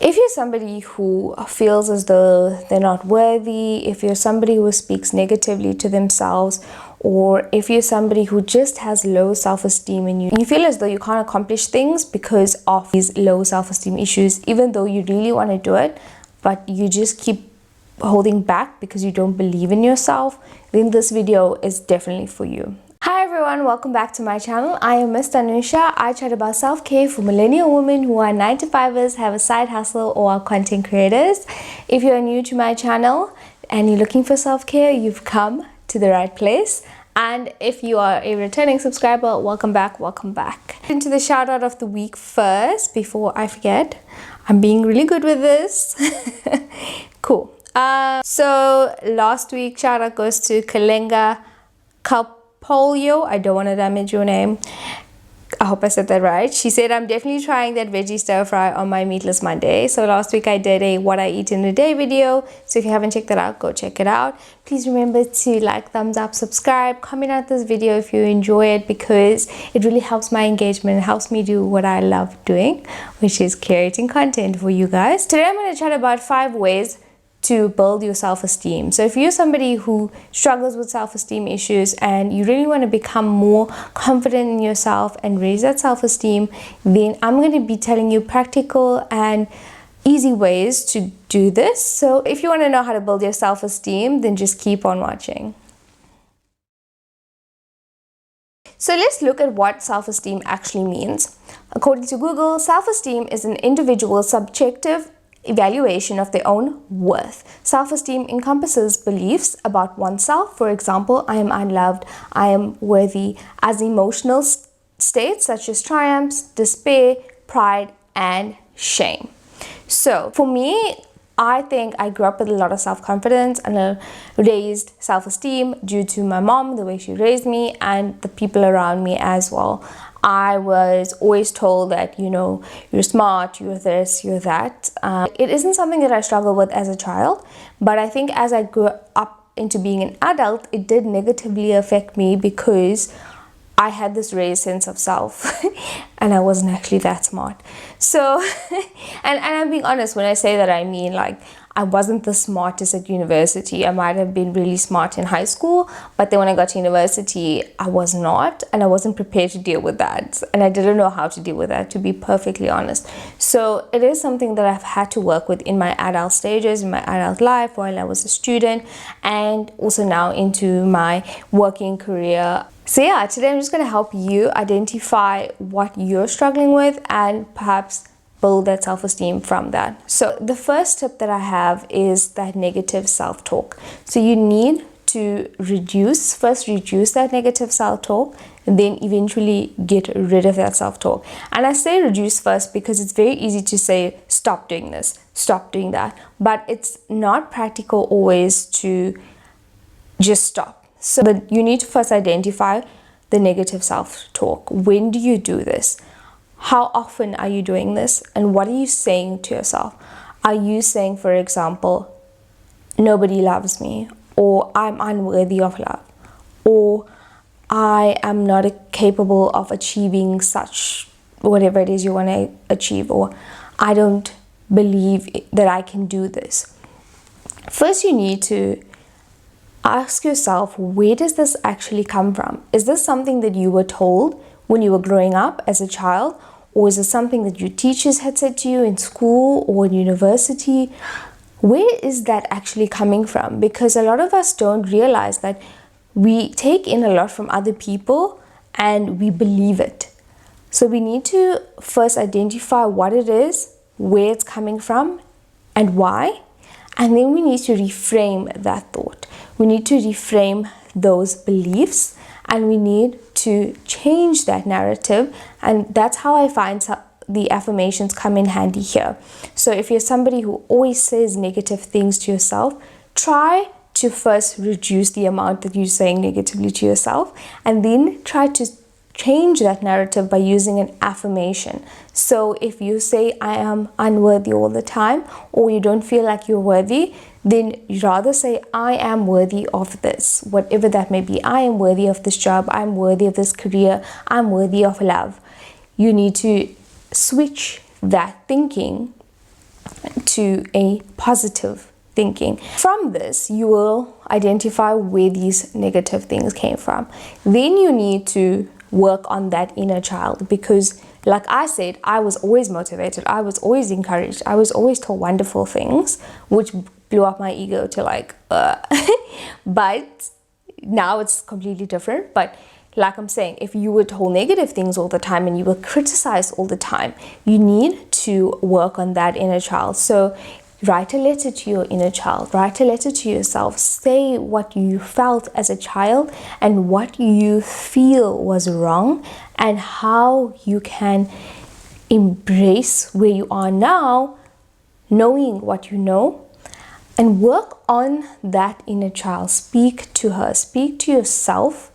If you're somebody who feels as though they're not worthy, if you're somebody who speaks negatively to themselves, or if you're somebody who just has low self-esteem and you feel as though you can't accomplish things because of these low self-esteem issues, even though you really want to do it, but you just keep holding back because you don't believe in yourself, then this video is definitely for you. Hi everyone, welcome back to my channel. I am Miss Dhanusha. I chat about self-care for millennial women who are 9-to-5ers, have a side hustle, or are content creators. If you are new to my channel and you're looking for self-care, you've come to the right place. And if you are a returning subscriber, welcome back, welcome back. Into the shout out of the week first before I forget. I'm being really good with this. Cool. So last week shout out goes to Kalenga Polio. I don't want to damage your name. I hope I said that right. She said, I'm definitely trying that veggie stir fry on my meatless Monday. So last week I did a what I eat in a day video. So if you haven't checked that out, go check it out. Please remember to like, thumbs up, subscribe, comment on this video if you enjoy it, because it really helps my engagement. It helps me do what I love doing, which is creating content for you guys. Today I'm going to chat about 5 ways to build your self-esteem. So if you're somebody who struggles with self-esteem issues and you really want to become more confident in yourself and raise that self-esteem, then I'm going to be telling you practical and easy ways to do this. So if you want to know how to build your self-esteem, then just keep on watching. So let's look at what self-esteem actually means. According to Google, self-esteem is an individual's subjective evaluation of their own worth. Self-esteem encompasses beliefs about oneself. For example, I am unloved, I am worthy, as emotional states such as triumphs, despair, pride, and shame. So for me, I think I grew up with a lot of self-confidence and a raised self-esteem due to my mom, the way she raised me, and the people around me as well. I was always told that, you know, you're smart, you're this, you're that. It isn't something that I struggled with as a child, but I think as I grew up into being an adult, it did negatively affect me because I had this raised sense of self and I wasn't actually that smart. So, and I'm being honest when I say that, I mean, like, I wasn't the smartest at university. I might have been really smart in high school, but then when I got to university, I was not, and I wasn't prepared to deal with that. And I didn't know how to deal with that, to be perfectly honest. So it is something that I've had to work with in my adult stages, in my adult life, while I was a student, and also now into my working career. So yeah, today I'm just going to help you identify what you're struggling with and perhaps build that self-esteem from that. So the first tip that I have is that negative self-talk. So you need to first reduce that negative self-talk, and then eventually get rid of that self-talk. And I say reduce first because it's very easy to say, stop doing this, stop doing that. But it's not practical always to just stop. So that you need to first identify the negative self-talk. When do you do this? How often are you doing this? And what are you saying to yourself? Are you saying, for example, nobody loves me, or I'm unworthy of love, or I am not capable of achieving such, whatever it is you want to achieve, or I don't believe that I can do this? First, you need to ask yourself, where does this actually come from? Is this something that you were told when you were growing up as a child? Or is it something that your teachers had said to you in school or in university? Where is that actually coming from? Because a lot of us don't realize that we take in a lot from other people and we believe it. So we need to first identify what it is, where it's coming from, and why. And then we need to reframe that thought. We need to reframe those beliefs, and we need to change that narrative. And that's how I find the affirmations come in handy here. So if you're somebody who always says negative things to yourself, try to first reduce the amount that you're saying negatively to yourself, and then try to change that narrative by using an affirmation. So if you say, I am unworthy all the time, or you don't feel like you're worthy, then you rather say, I am worthy of this, whatever that may be. I am worthy of this job, I'm worthy of this career, I'm worthy of love. You need to switch that thinking to a positive thinking. From this, you will identify where these negative things came from. Then you need to work on that inner child, because like I said, I was always motivated, I was always encouraged, I was always told wonderful things, which blew up my ego to like but now it's completely different. But like I'm saying, if you were told negative things all the time and you were criticized all the time, you need to work on that inner child. So write a letter to your inner child, write a letter to yourself, say what you felt as a child and what you feel was wrong, and how you can embrace where you are now, knowing what you know, and work on that inner child. Speak to her, speak to yourself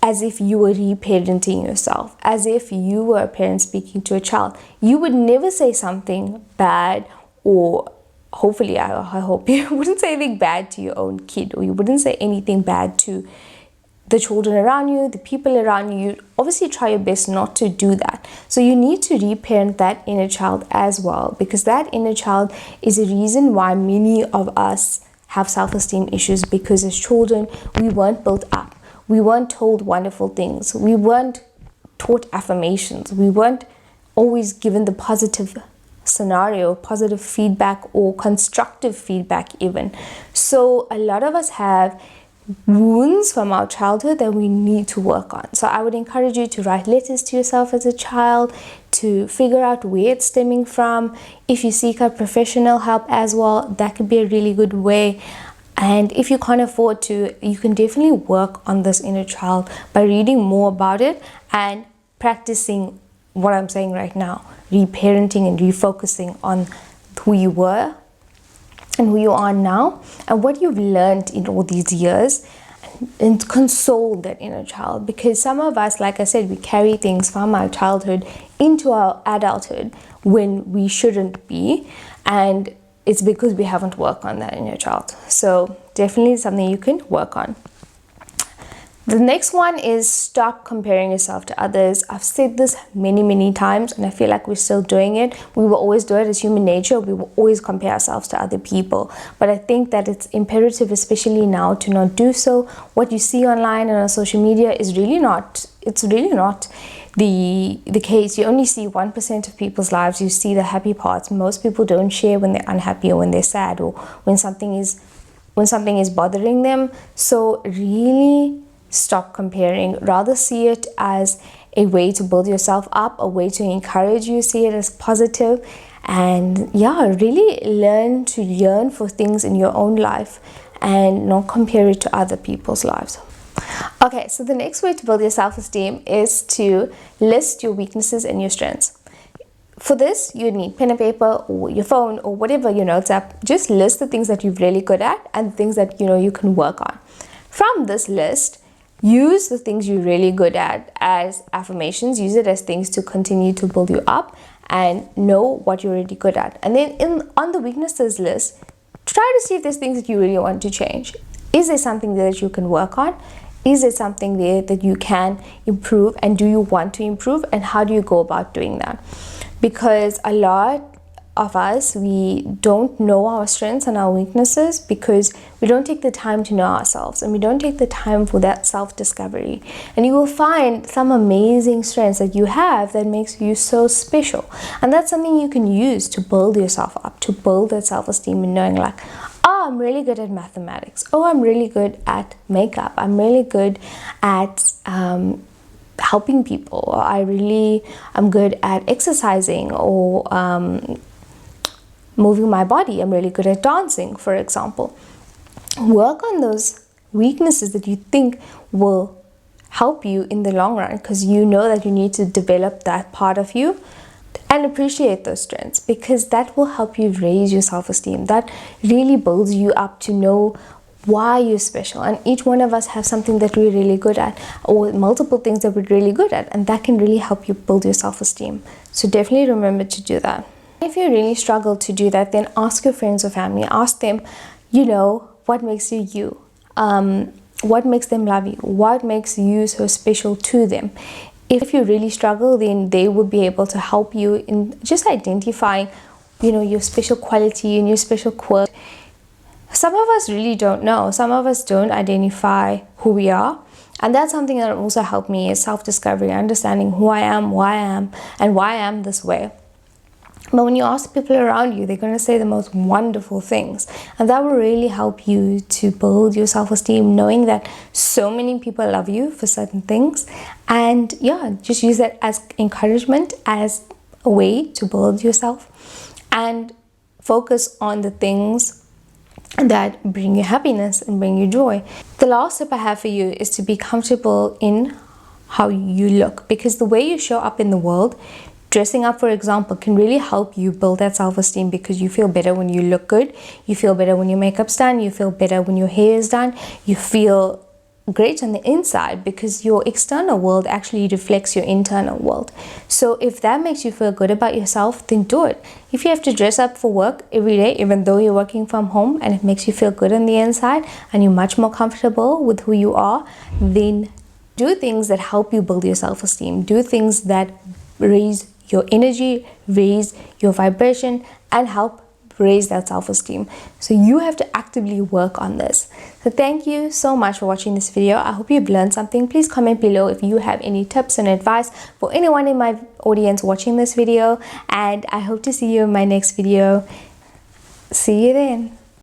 as if you were reparenting yourself, as if you were a parent speaking to a child. You would never say something bad, or hopefully I hope you wouldn't say anything bad to your own kid, or you wouldn't say anything bad to the children around you, the people around you. You obviously try your best not to do that. So you need to reparent that inner child as well, because that inner child is a reason why many of us have self-esteem issues, because as children we weren't built up, we weren't told wonderful things, we weren't taught affirmations, we weren't always given the positive scenario, positive feedback or constructive feedback even. So a lot of us have wounds from our childhood that we need to work on. So I would encourage you to write letters to yourself as a child, to figure out where it's stemming from. If you seek out professional help as well, that could be a really good way. And if you can't afford to, you can definitely work on this inner child by reading more about it and practicing what I'm saying right now, reparenting and refocusing on who you were and who you are now, and what you've learned in all these years, and console that inner child. Because some of us, like I said, we carry things from our childhood into our adulthood when we shouldn't be, and it's because we haven't worked on that inner child. So definitely something you can work on. The next one is stop comparing yourself to others. I've said this many times, and I feel like we're still doing it. We will always do it as human nature. We will always compare ourselves to other people. But I think that it's imperative, especially now, to not do so. What you see online and on social media is really not, it's really not the case. You only see 1% of people's lives. You see the happy parts. Most people don't share when they're unhappy or when they're sad, or when something is bothering them. So really stop comparing. Rather see it as a way to build yourself up, a way to encourage you. See it as positive, and yeah, really learn to yearn for things in your own life and not compare it to other people's lives. Okay, so the next way to build your self-esteem is to list your weaknesses and your strengths. For this, you need pen and paper or your phone or whatever your notes app. Just list the things that you're really good at and things that you can work on. From this list, use the things you're really good at as affirmations. Use it as things to continue to build you up, and know what you're really good at. And then on the weaknesses list, try to see if there's things that you really want to change. Is there something there that you can work on? Is there something there that you can improve, and do you want to improve, and how do you go about doing that? Because a lot of us, we don't know our strengths and our weaknesses because we don't take the time to know ourselves, and we don't take the time for that self-discovery. And you will find some amazing strengths that you have that makes you so special, and that's something you can use to build yourself up, to build that self-esteem, and knowing like, oh, I'm really good at mathematics, oh, I'm really good at makeup, I'm really good at helping people, or I'm good at exercising, or moving my body, I'm really good at dancing, for example. Work on those weaknesses that you think will help you in the long run, because you know that you need to develop that part of you, and appreciate those strengths, because that will help you raise your self-esteem. That really builds you up to know why you're special, and each one of us have something that we're really good at, or multiple things that we're really good at, and that can really help you build your self-esteem. So definitely remember to do that. If you really struggle to do that, then ask your friends or family. Ask them, what makes you you? What makes them love you? What makes you so special to them? If you really struggle, then they will be able to help you in just identifying your special quality and your special quirk. Some of us really don't know. Some of us don't identify who we are. And that's something that also helped me, is self-discovery, understanding who I am, and why I am this way. But when you ask people around you, they're going to say the most wonderful things. And that will really help you to build your self-esteem, knowing that so many people love you for certain things. And yeah, just use that as encouragement, as a way to build yourself. And focus on the things that bring you happiness and bring you joy. The last tip I have for you is to be comfortable in how you look, because the way you show up in the world, dressing up, for example, can really help you build that self-esteem, because you feel better when you look good, you feel better when your makeup's done, you feel better when your hair is done, you feel great on the inside, because your external world actually reflects your internal world. So if that makes you feel good about yourself, then do it. If you have to dress up for work every day, even though you're working from home, and it makes you feel good on the inside and you're much more comfortable with who you are, then do things that help you build your self-esteem. Do things that raise your energy, raise your vibration, and help raise that self-esteem. So you have to actively work on this. So thank you so much for watching this video. I hope you've learned something. Please comment below if you have any tips and advice for anyone in my audience watching this video, and I hope to see you in my next video. See you then.